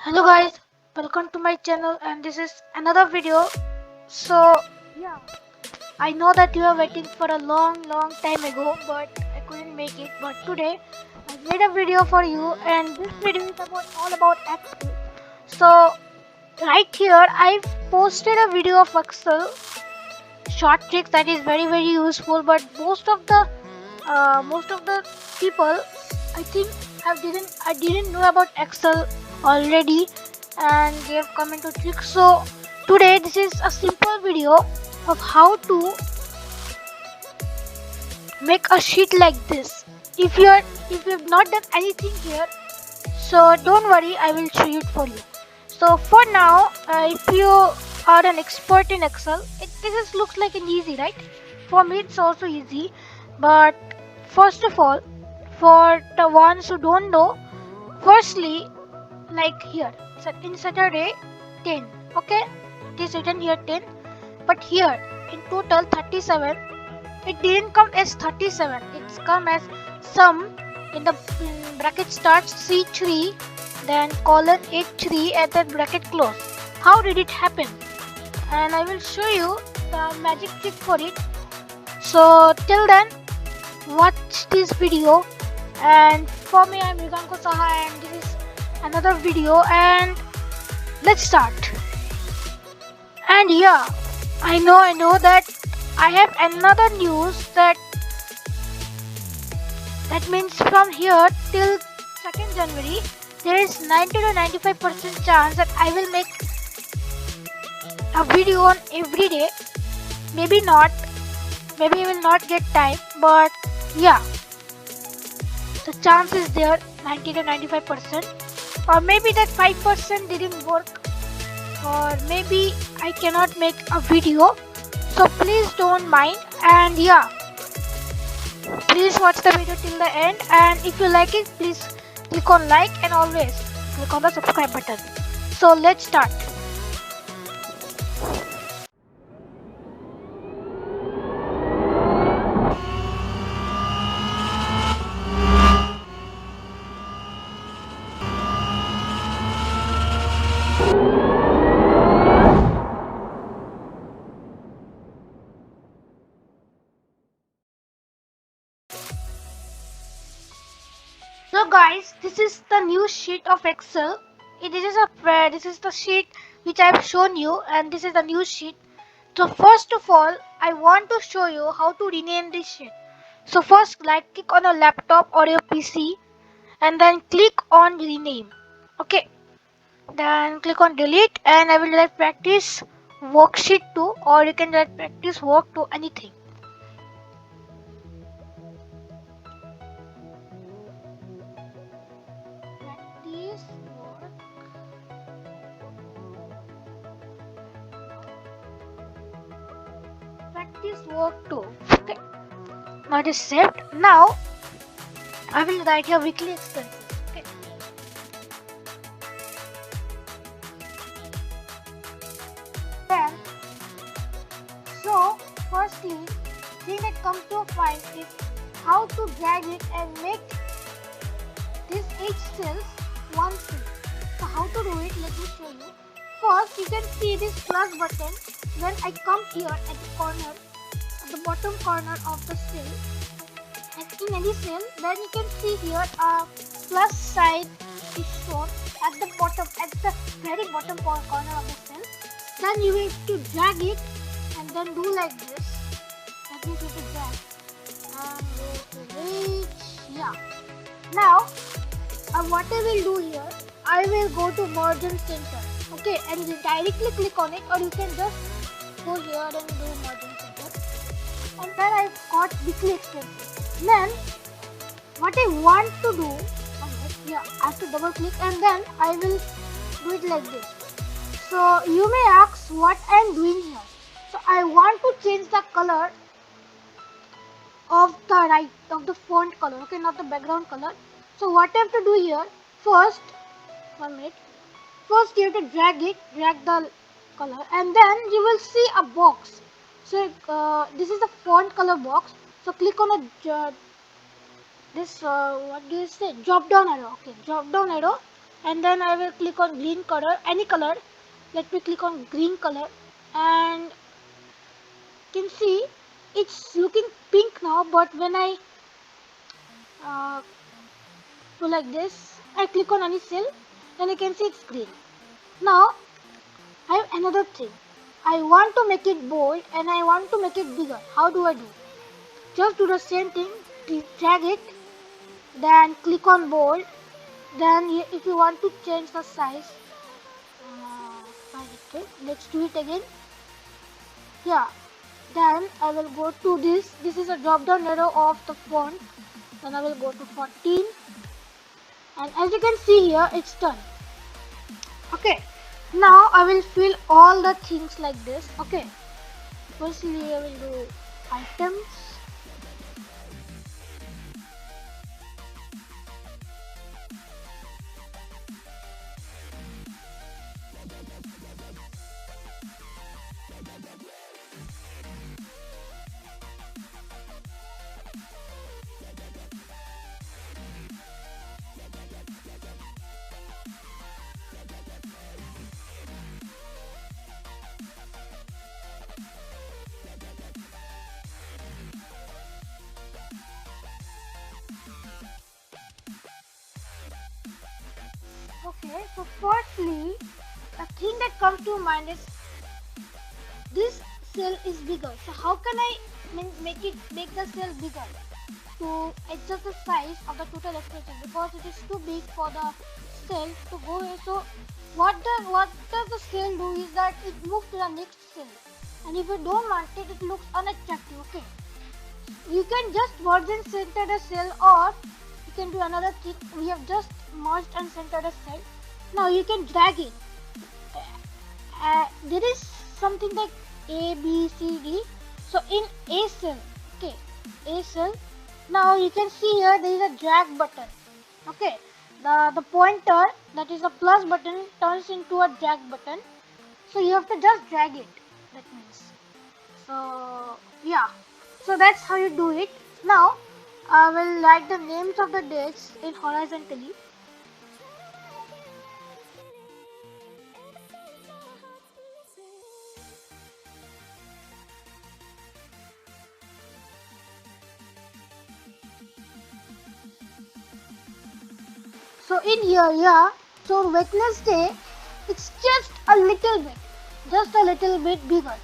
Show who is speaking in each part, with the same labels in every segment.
Speaker 1: Hello guys, welcome to my channel and this is another video. So yeah, I know that you are waiting for a long time ago but I couldn't make it, but today I made a video for you and this video is all about Excel. So right here I've posted a video of Excel short tricks that is very useful, but most of the people I think I didn't know about Excel already and they have come into tricks. So today this is a simple video of how to make a sheet like this. If you have not done anything here, so don't worry, I will show it for you. So for now, if you are an expert in Excel, looks like an easy, right? For me it's also easy, but first of all, for the ones who don't know, firstly, like here, in Saturday 10, okay, it is written here 10, but here in total 37, it didn't come as 37, it's come as sum. In bracket starts C3, then colon H3 and then bracket close. How did it happen? And I will show you the magic trick for it. So till then, watch this video. And for me, I'm Mriganka Saha and this is another video, and let's start. And yeah, I know that I have another news that means from here till 2nd January there is 90 to 95% chance that I will make a video on every day. Maybe not, maybe I will not get time, but yeah, the chance is there, 90 to 95%. Or maybe that 5% didn't work, or maybe I cannot make a video, so please don't mind. And yeah, please watch the video till the end, and if you like it, please click on like and always click on the subscribe button. So let's start. So guys, this is the new sheet of Excel. This is the sheet which I have shown you, and this is the new sheet. So first of all, I want to show you how to rename this sheet. So first, click on your laptop or your PC, and then click on rename. Okay. Then click on delete, and I will write practice worksheet 2, or you can write practice work to anything. Practice work. Practice work 2. Okay. Now it is saved. Now I will write here weekly expenses. Okay. Then, so firstly, thing that comes to find is how to drag it and make this each cells one cell. So how to do it? Let me show you. First, you can see this plus button. When I come here at the corner, at the bottom corner of the cell, and in any cell, then you can see here a plus sign is shown at the bottom, at the very bottom corner of the cell. Then you have to drag it and then do like this. That means you have to drag and go to reach. Yeah. Now, what I will do here, I will go to margin center. Okay, and you directly click on it, or you can just go here and do margin center. And then I've got weekly expenses. Then what I want to do, yeah, I have to double click and then I will do it like this. So you may ask what I am doing here. So I want to change the color of the font color, okay, not the background color. So what I have to do here, first, 1 minute. First you have to drag the color, and then you will see a box. So this is the font color box. So click on this what do you say, drop down arrow. Okay, drop down arrow, and then I will click on green color, any color. Let me click on green color, and you can see it's looking pink now, but when I uh, go like this, I click on any cell, then you can see it's green. Now I have another thing. I want to make it bold and I want to make it bigger. How do I do? Just do the same thing, drag it, then click on bold. Then if you want to change the size, let's do it again. Yeah, then I will go to this is a drop down arrow of the font, then I will go to 14, and as you can see here, it's done. Okay, now I will fill all the things like this. Okay, firstly I will do items. Okay, so firstly, the thing that comes to mind is this cell is bigger. So how can I make the cell bigger to adjust the size of the total expression, because it is too big for the cell to go here. So what does the cell do is that it moves to the next cell, and if you don't want it, it looks unattractive. Okay, you can just merge and center the cell, or you can do another thing. We have just merged and centered a cell. Now you can drag it. There is something like A, B, C, D. So in A cell, okay, A cell. Now you can see here there is a drag button. Okay, the pointer, that is a plus button, turns into a drag button. So you have to just drag it. That means. So yeah. So that's how you do it. Now I will write the names of the dates in horizontally. So in here, yeah, so Wednesday, it's just a little bit bigger.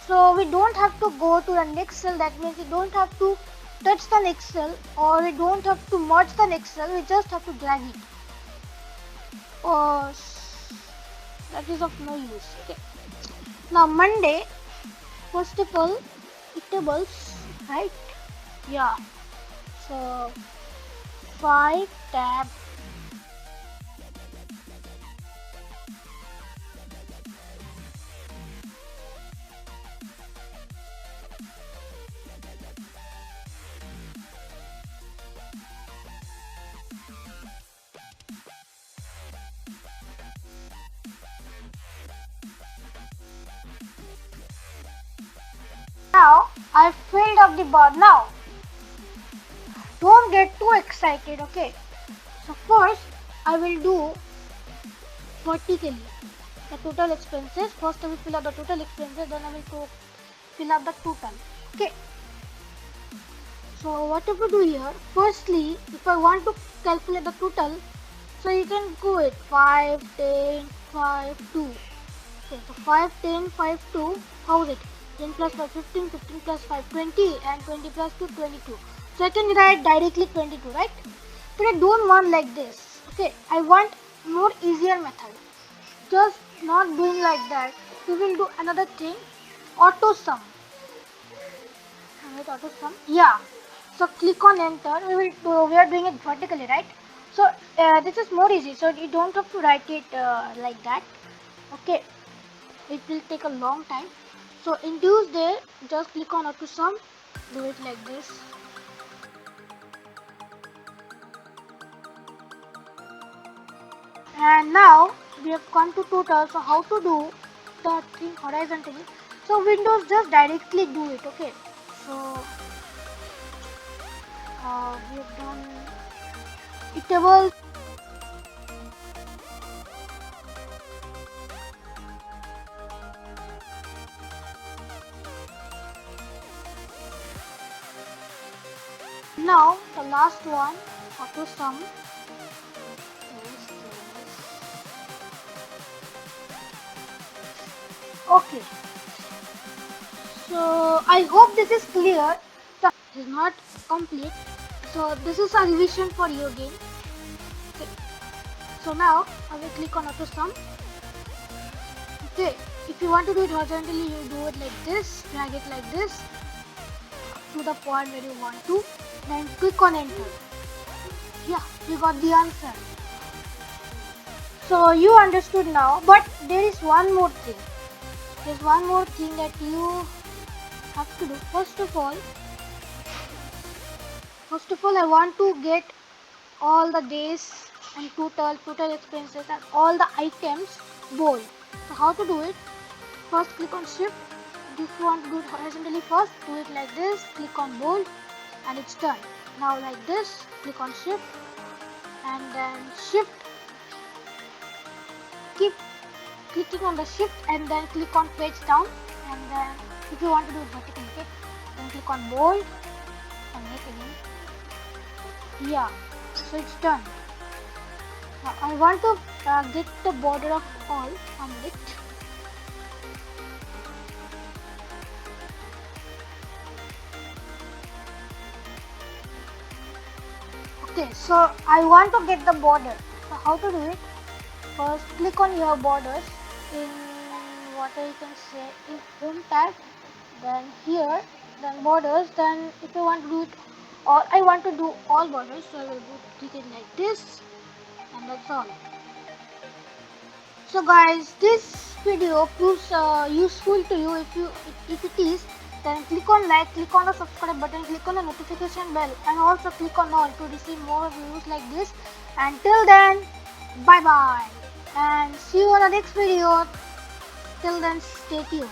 Speaker 1: So we don't have to go to the next cell, that means we don't have to touch the next cell, or we don't have to merge the next cell, we just have to drag it. Or that is of no use. Okay. Now Monday, first of all, eatables, right? Yeah. So 5 tab. Now I filled up the bar. Now don't get too excited, okay? So first I will do vertically the total expenses. First I will fill up the total expenses, then I will fill up the total. Okay. So what you do here, firstly if I want to calculate the total, so you can go with 5, 10, 5, 2. Okay, so 5, 10, 5, 2, how is it? 10 plus 5, 15, 15 plus 5, 20, and 20 plus 2, 22. So I can write directly 22, right? But I don't want like this. Okay, I want more easier method. Just not doing like that. We will do another thing, auto sum. Wait, auto sum. Yeah. So click on enter. We are doing it vertically, right? So this is more easy. So you don't have to write it like that. Okay. It will take a long time. So in Tuesday, just click on auto sum. Do it like this. And now we have come to total. So how to do the thing horizontally? So Windows just directly do it. Okay. So we have done eatable. Now the last one, auto sum. Okay, so I hope this is clear. It is not complete, so this is a revision for you again. Okay. So now I will click on auto sum. Okay, if you want to do it horizontally, you do it like this, drag it like this to the point where you want to, then click on enter. Yeah, you got the answer. So you understood now, but there is one more thing. There's one more thing that you have to do. First of all, I want to get all the days and total expenses and all the items bold. So how to do it? First click on shift. If you want to do it horizontally first, do it like this, click on bold and it's done. Now like this, click on shift and then shift, keep clicking on the shift and then click on page down, and then if you want to do it vertically, okay, then click on bold and make again. Yeah, so it's done. Now I want to get the border of all on it. Okay, so I want to get the border. So how to do it? First click on your borders in what I can say in home tab, then here, then borders, then if you want to do it, or I want to do all borders, so I will click it like this and that's all. So guys, this video proves useful to you. If it is, then click on like, click on the subscribe button, click on the notification bell and also click on all to receive more videos like this. Until then, bye bye and see you on the next video. Till then, stay tuned.